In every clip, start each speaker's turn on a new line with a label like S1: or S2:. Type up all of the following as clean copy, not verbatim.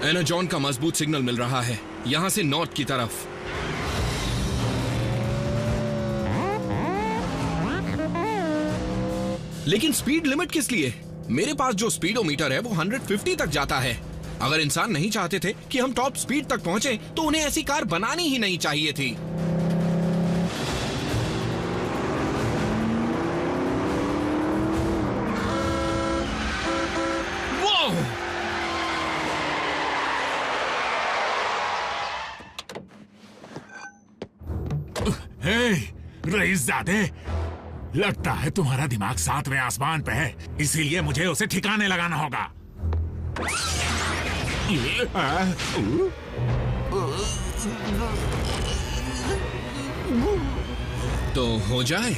S1: Energon का मजबूत signal मिल रहा है यहां से नॉर्थ की तरफ। लेकिन स्पीड लिमिट किस लिए? मेरे पास जो स्पीडोमीटर है वो 150 तक जाता है। अगर इंसान नहीं चाहते थे कि हम टॉप स्पीड तक पहुंचे तो उन्हें ऐसी कार बनानी ही नहीं चाहिए थी।
S2: रईसजादे, लगता है तुम्हारा दिमाग 7वें आसमान पे है, इसीलिए मुझे उसे ठिकाने लगाना होगा।
S1: तो हो जाए।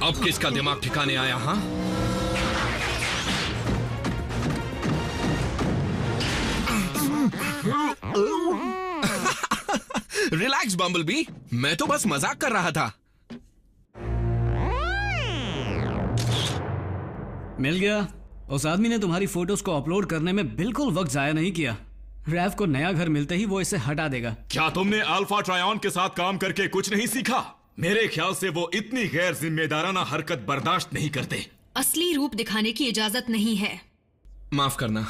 S1: अब किसका दिमाग ठिकाने आया? हाँ, रिलैक्स बम्बलबी, मैं तो बस मजाक कर रहा था।
S3: मिल गया। उस आदमी ने तुम्हारी फोटोज को अपलोड करने में बिल्कुल वक्त जाया नहीं किया। रैफ को नया घर मिलते ही वो इसे हटा देगा।
S4: क्या तुमने अल्फा ट्रायन के साथ काम करके कुछ नहीं सीखा? मेरे ख्याल से वो इतनी गैर जिम्मेदाराना हरकत बर्दाश्त नहीं करते।
S5: असली रूप दिखाने की इजाजत नहीं है।
S1: माफ करना,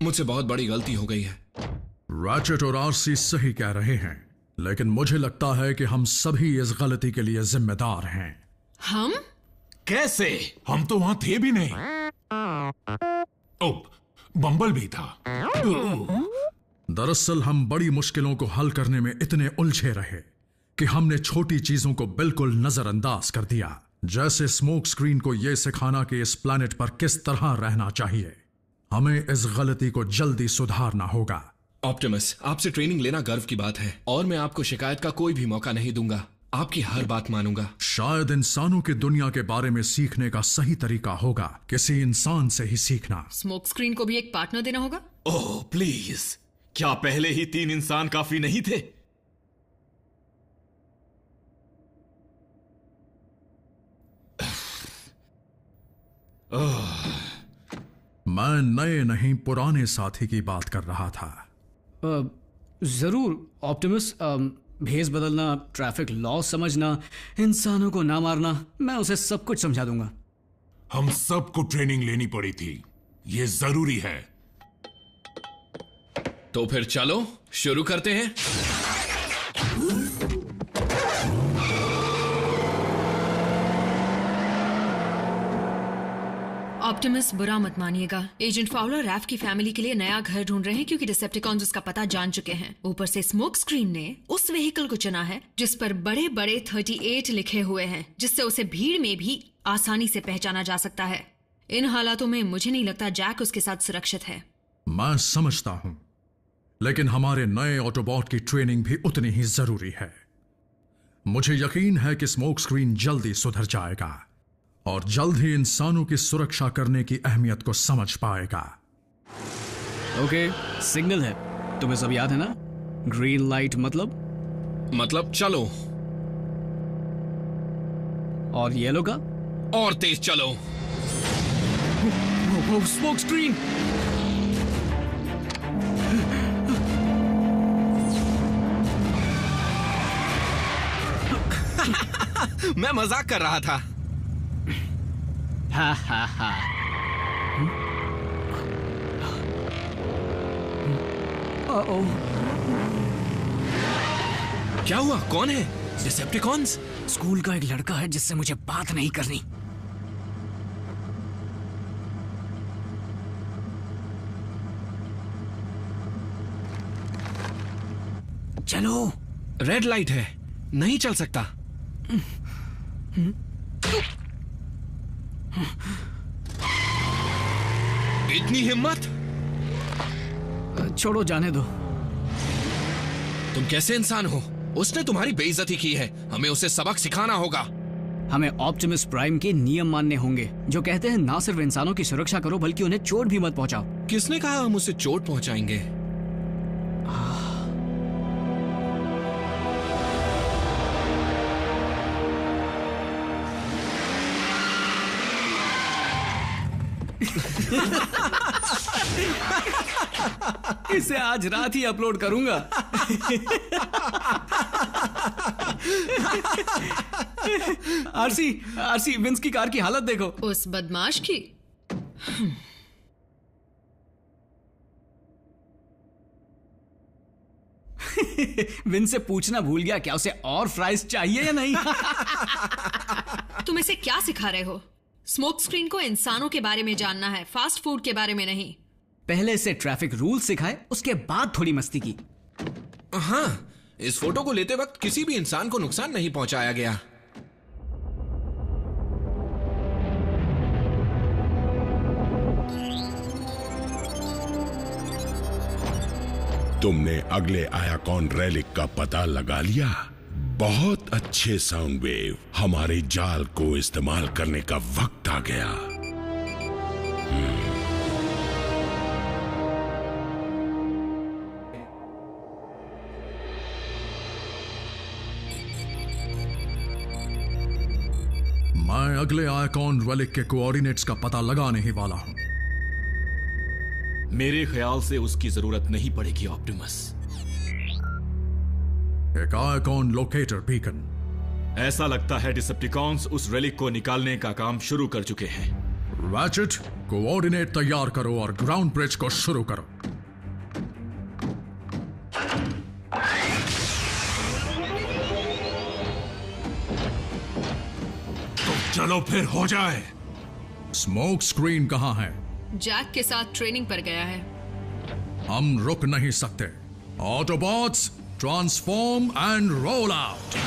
S1: मुझसे बहुत बड़ी गलती हो गई है।
S6: रैचेट और आरसी सही कह रहे हैं, लेकिन मुझे लगता है कि हम सभी इस गलती के लिए जिम्मेदार हैं।
S5: हम?
S2: कैसे? हम तो वहां थे भी नहीं। बम्बल भी था।
S6: दरअसल हम बड़ी मुश्किलों को हल करने में इतने उलझे रहे कि हमने छोटी चीजों को बिल्कुल नजरअंदाज कर दिया, जैसे स्मोक स्क्रीन को यह सिखाना कि इस प्लैनेट पर किस तरह रहना चाहिए। हमें इस गलती को जल्दी सुधारना होगा।
S1: ऑप्टिमस, आपसे ट्रेनिंग लेना गर्व की बात है और मैं आपको शिकायत का कोई भी मौका नहीं दूंगा। आपकी हर बात मानूंगा।
S6: शायद इंसानों की दुनिया के बारे में सीखने का सही तरीका होगा किसी इंसान से ही सीखना।
S5: स्मोक स्क्रीन को भी एक पार्टनर देना होगा।
S4: ओह प्लीज, क्या पहले ही 3 इंसान काफी नहीं थे?
S6: मैं नए नहीं पुराने साथी की बात कर रहा था।
S3: जरूर ऑप्टिमस। भेस बदलना, ट्रैफिक लॉ समझना, इंसानों को ना मारना, मैं उसे सब कुछ समझा दूंगा।
S2: हम सबको ट्रेनिंग लेनी पड़ी थी, ये जरूरी है।
S1: तो फिर चलो शुरू करते हैं।
S5: ऑप्टिमस, बुरा मत मानिएगा। एजेंट फाउलर रैफ की फैमिली के लिए नया घर ढूंढ रहे हैं क्योंकि डिसेप्टिकॉन्स उसका पता जान चुके हैं। ऊपर से स्मोक स्क्रीन ने उस व्हीकल को चुना है जिस पर बड़े बड़े 38 लिखे हुए हैं, जिससे उसे भीड़ में भी आसानी से पहचाना जा सकता है। इन हालातों में मुझे नहीं लगता जैक उसके साथ सुरक्षित है।
S6: मैं समझता हूं, लेकिन हमारे नए ऑटोबॉट की ट्रेनिंग भी उतनी ही जरूरी है। मुझे यकीन है कि स्मोक स्क्रीन जल्दी सुधर जाएगा और जल्द ही इंसानों की सुरक्षा करने की अहमियत को समझ पाएगा।
S3: ओके, सिग्नल है, तुम्हें सब याद है ना? ग्रीन लाइट मतलब
S1: चलो।
S3: और येलो का?
S1: और तेज चलो।
S3: Smoke screen!
S1: मैं मजाक कर रहा था।
S3: हा हा हा।
S1: क्या हुआ? कौन है? डिसेप्टिकॉन्स?
S3: स्कूल का एक लड़का है जिससे मुझे बात नहीं करनी। चलो।
S1: रेड लाइट है, नहीं चल सकता। इतनी हिम्मत?
S3: छोड़ो, जाने दो।
S1: तुम कैसे इंसान हो? उसने तुम्हारी बेइज्जती की है, हमें उसे सबक सिखाना होगा।
S3: हमें ऑप्टिमस प्राइम के नियम मानने होंगे, जो कहते हैं ना सिर्फ इंसानों की सुरक्षा करो बल्कि उन्हें चोट भी मत पहुंचाओ।
S1: किसने कहा हम उसे चोट पहुंचाएंगे?
S3: इसे आज रात ही अपलोड करूंगा। आरसी, विंस की कार की हालत देखो।
S5: उस बदमाश की।
S3: विंस से पूछना भूल गया, क्या उसे और फ्राइज चाहिए या नहीं?
S5: तुम इसे क्या सिखा रहे हो? स्मोक स्क्रीन को इंसानों के बारे में जानना है, फास्ट फूड के बारे में नहीं।
S3: पहले इसे ट्रैफिक रूल सिखाए, उसके बाद थोड़ी मस्ती की।
S1: हाँ, इस फोटो को लेते वक्त किसी भी इंसान को नुकसान नहीं पहुंचाया गया।
S7: तुमने अगले आयाकॉन रेलिक का पता लगा लिया? बहुत अच्छे साउंड वेव। हमारे जाल को इस्तेमाल करने का वक्त आ गया।
S6: मैं अगले आइकॉन रेलिक के कोऑर्डिनेट्स का पता लगाने ही वाला हूं।
S4: मेरे ख्याल से उसकी जरूरत नहीं पड़ेगी ऑप्टिमस।
S6: एक आइकॉन लोकेटर बीकन।
S4: ऐसा लगता है डिसेप्टिकॉन्स उस रेलिक को निकालने का काम शुरू कर चुके हैं।
S6: रैचेट, कोऑर्डिनेट तैयार करो और ग्राउंड ब्रिज को शुरू करो।
S2: तो चलो फिर हो जाए।
S6: स्मोक स्क्रीन कहां है?
S5: जैक के साथ ट्रेनिंग पर गया है।
S6: हम रुक नहीं सकते। Autobots, transform and roll out.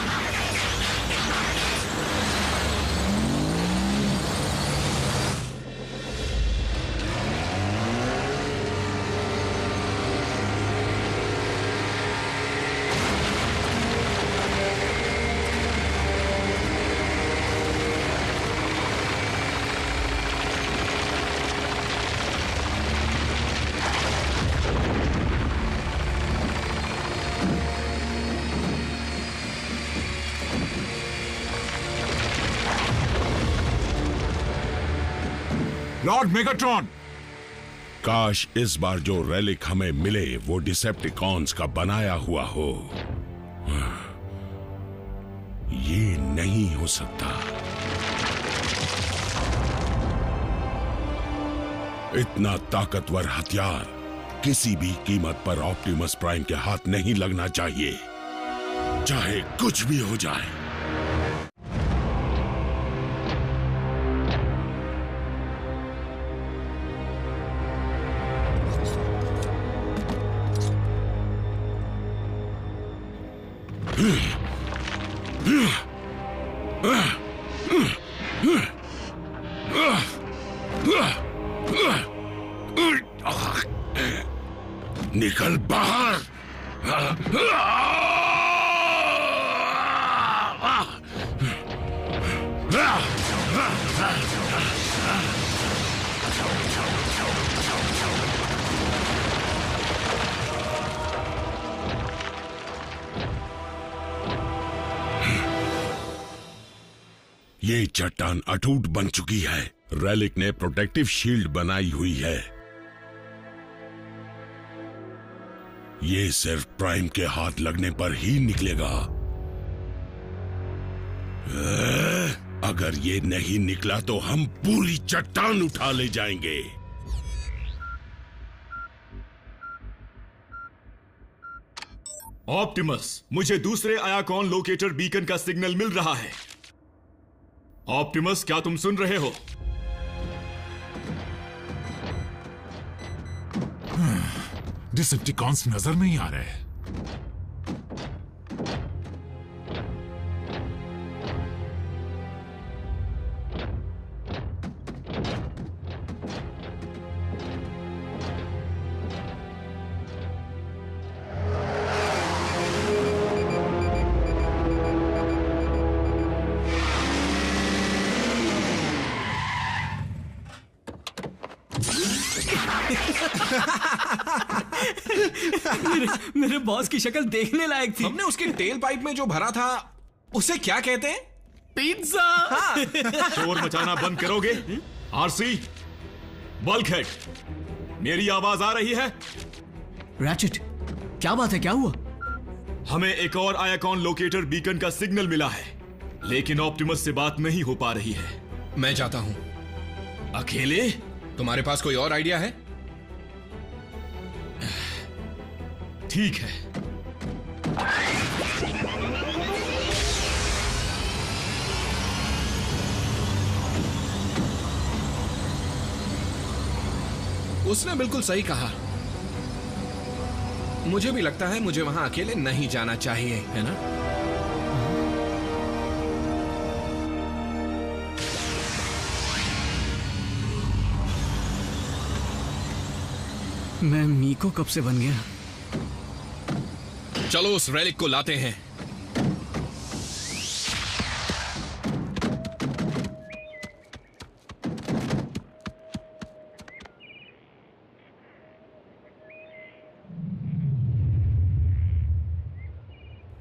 S2: Lord Megatron,
S7: काश इस बार जो रेलिक हमें मिले वो डिसेप्टिकॉन्स का बनाया हुआ हो। ये नहीं हो सकता। इतना ताकतवर हथियार किसी भी कीमत पर ऑप्टिमस प्राइम के हाथ नहीं लगना चाहिए, चाहे कुछ भी हो जाए। निकल बाहर। ये चट्टान अटूट बन चुकी है। रेलिक ने प्रोटेक्टिव शील्ड बनाई हुई है। ये सिर्फ प्राइम के हाथ लगने पर ही निकलेगा। अगर ये नहीं निकला तो हम पूरी चट्टान उठा ले जाएंगे।
S4: ऑप्टिमस, मुझे दूसरे आयाकॉन लोकेटर बीकन का सिग्नल मिल रहा है। ऑप्टिमस, क्या तुम सुन रहे हो?
S2: डिसेप्टिकॉन्स नजर नहीं आ रहे।
S3: मेरे बॉस की शक्ल देखने लायक थी।
S1: हमने उसके टेल पाइप में जो भरा था उसे क्या कहते हैं?
S3: पिज्जा।
S4: शोर मचाना बंद करोगे? आरसी, बल्कहेड, मेरी आवाज आ रही है?
S3: रैचेट, क्या बात है, क्या हुआ?
S4: हमें एक और आयाकॉन लोकेटर बीकन का सिग्नल मिला है, लेकिन ऑप्टिमस से बात नहीं हो पा रही है।
S1: मैं जाता हूं।
S4: अकेले?
S1: तुम्हारे पास कोई और आइडिया है?
S4: ठीक है।
S1: उसने बिल्कुल सही कहा। मुझे भी लगता है मुझे वहां अकेले नहीं जाना चाहिए, है ना?
S3: मैं मीको कब से बन गया?
S1: चलो उस रेलिक को लाते हैं।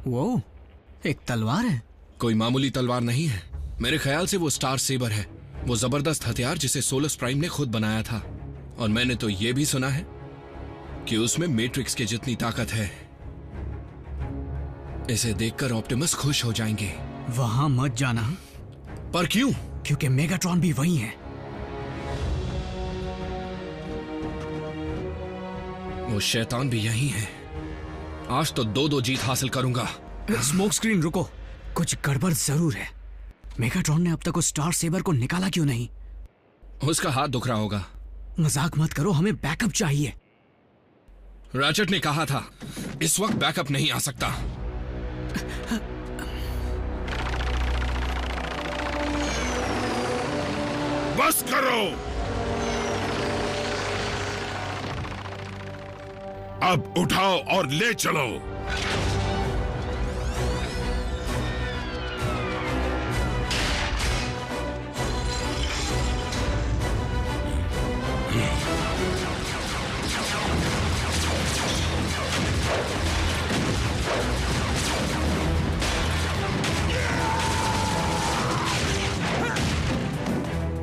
S3: वो एक तलवार है।
S1: कोई मामूली तलवार नहीं है। मेरे ख्याल से वो स्टार सेबर है, वो जबरदस्त हथियार जिसे सोलस प्राइम ने खुद बनाया था। और मैंने तो ये भी सुना है कि उसमें मैट्रिक्स के जितनी ताकत है। इसे देखकर ऑप्टिमस खुश हो जाएंगे।
S3: वहां मत जाना।
S1: पर क्यों?
S3: क्योंकि मेगाट्रॉन भी वही है।
S1: वो शैतान भी यही है। आज तो दो जीत हासिल करूंगा।
S3: स्मोक स्क्रीन, रुको, कुछ गड़बड़ जरूर है। मेगाट्रॉन ने अब तक उस स्टार सेबर को निकाला क्यों नहीं?
S1: उसका हाथ दुख रहा होगा।
S3: मजाक मत करो, हमें बैकअप चाहिए।
S1: रैचेट ने कहा था इस वक्त बैकअप नहीं आ सकता।
S7: बस करो। अब उठाओ और ले चलो।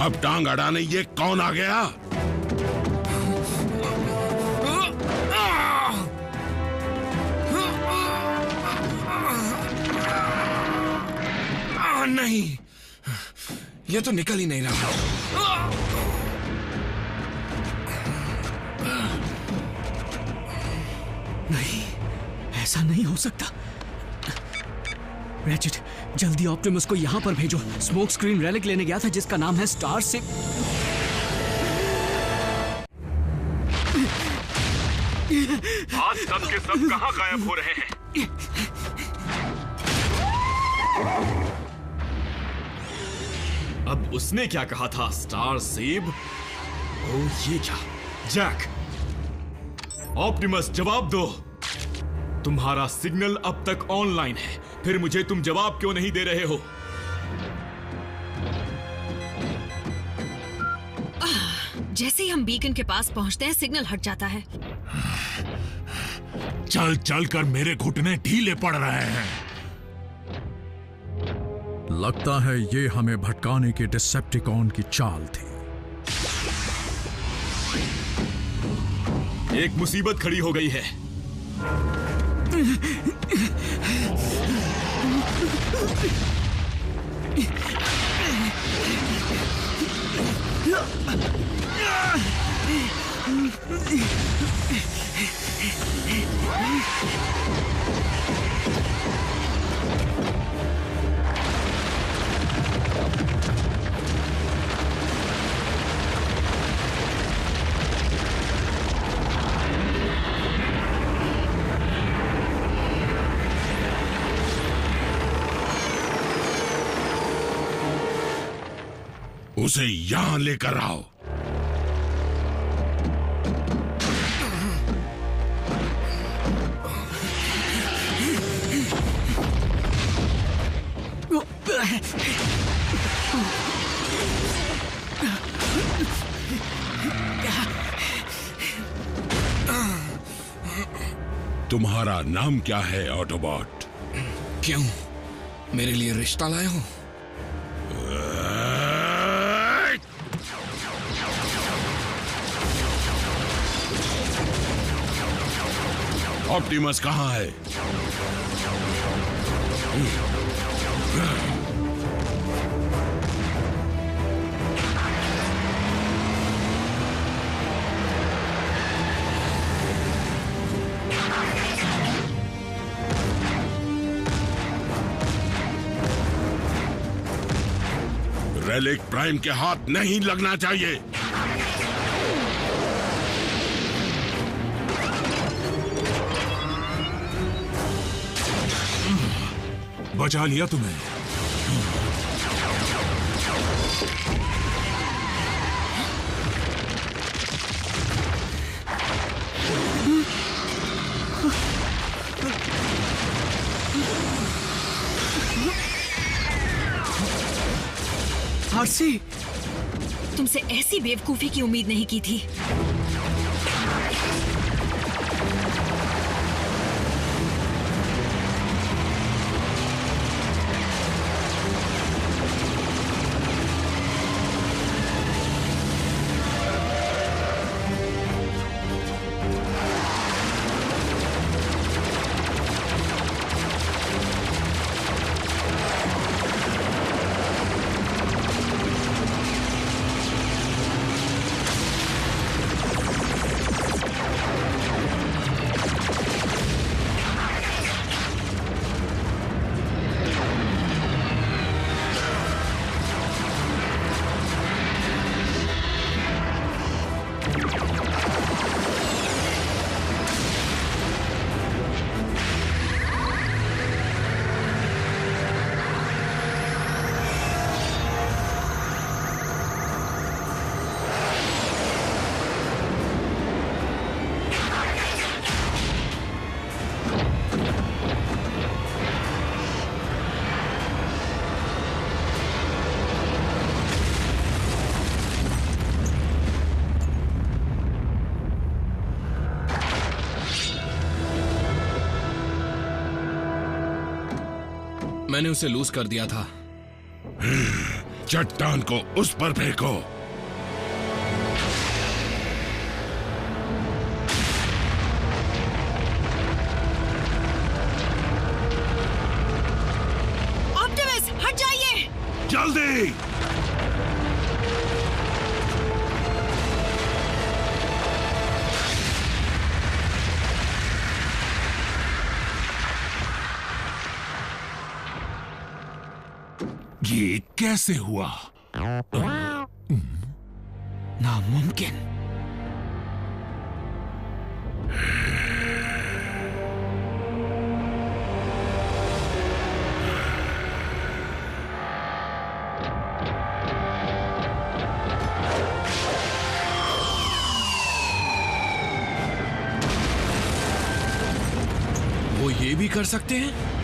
S7: अब टांग अड़ाने ये कौन आ गया?
S1: नहीं, ये तो निकल ही नहीं रहा।
S3: नहीं, ऐसा नहीं हो सकता। रैचेट, जल्दी ऑप्टिमस को यहां पर भेजो। स्मोक स्क्रीन रेलिक लेने गया था जिसका नाम है स्टार से।
S4: आज सब के सब कहां गायब हो रहे हैं? अब उसने क्या कहा था? स्टार सेब? ओह, ये क्या? जैक, ऑप्टिमस, जवाब दो। तुम्हारा सिग्नल अब तक ऑनलाइन है, फिर मुझे तुम जवाब क्यों नहीं दे रहे हो?
S5: जैसे ही हम बीकन के पास पहुंचते हैं सिग्नल हट जाता है।
S2: चल चल कर मेरे घुटने ढीले पड़ रहे हैं।
S6: लगता है ये हमें भटकाने की डिसेप्टिकॉन की चाल थी।
S4: एक मुसीबत खड़ी हो गई है।
S7: उसे यहां लेकर आओ। तुम्हारा नाम क्या है ऑटोबॉट?
S1: क्यों, मेरे लिए रिश्ता लाए हो?
S7: ऑप्टिमस कहाँ है? रेलिक प्राइम के हाथ नहीं लगना चाहिए।
S2: बचा लिया तुम्हें।
S3: आरसी,
S5: तुमसे ऐसी बेवकूफी की उम्मीद नहीं की थी।
S1: मैंने उसे लूज कर दिया था।
S7: चट्टान को उस पर फेंको।
S5: ऑप्टिमस, हट जाइए।
S7: जल्दी।
S2: ये कैसे हुआ?
S3: नामुमकिन।
S1: वो ये भी कर सकते हैं?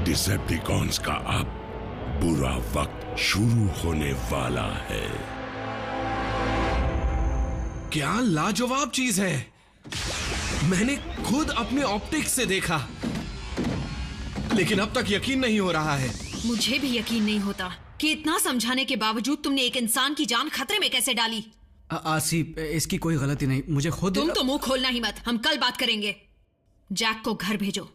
S7: डिसेप्टिकॉन्स का अब बुरा वक्त शुरू होने वाला है।
S1: क्या लाजवाब चीज है। मैंने खुद अपने ऑप्टिक्स से देखा, लेकिन अब तक यकीन नहीं हो रहा है।
S5: मुझे भी यकीन नहीं होता कि इतना समझाने के बावजूद तुमने एक इंसान की जान खतरे में कैसे डाली।
S3: आसिफ, इसकी कोई गलती नहीं, मुझे खुद।
S5: तुम तो मुंह खोलना ही मत, हम कल बात करेंगे। जैक को घर भेजो।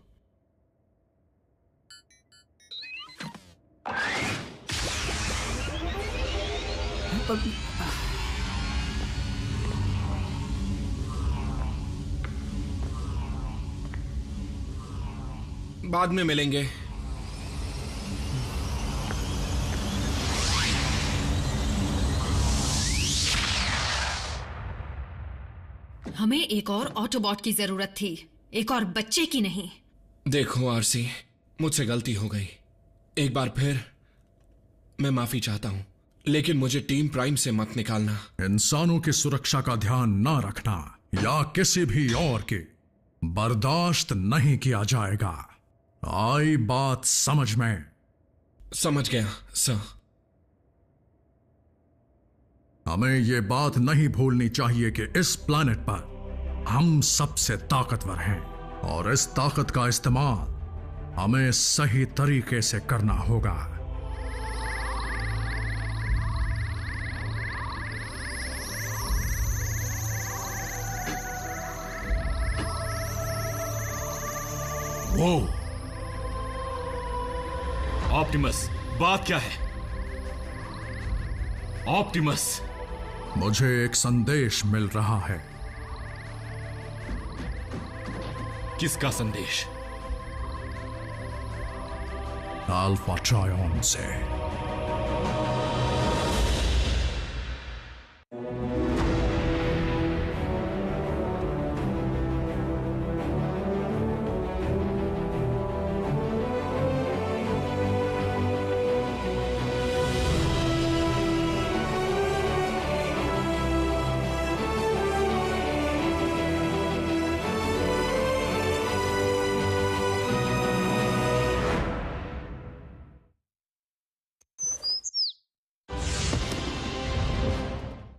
S1: बाद में मिलेंगे।
S5: हमें एक और ऑटोबॉट की जरूरत थी, एक और बच्चे की नहीं।
S1: देखो आरसी, मुझसे गलती हो गई। एक बार फिर मैं माफी चाहता हूं, लेकिन मुझे टीम प्राइम से मत निकालना।
S6: इंसानों की सुरक्षा का ध्यान ना रखना या किसी भी और की बर्दाश्त नहीं किया जाएगा। आई बात समझ में?
S1: समझ गया सर।
S6: हमें ये बात नहीं भूलनी चाहिए कि इस प्लैनेट पर हम सबसे ताकतवर हैं और इस ताकत का इस्तेमाल हमें सही तरीके से करना होगा।
S2: वो
S4: ऑप्टिमस, बात क्या है? ऑप्टिमस,
S6: मुझे एक संदेश मिल रहा है।
S4: किसका संदेश?
S6: अल्फा ट्रायन से।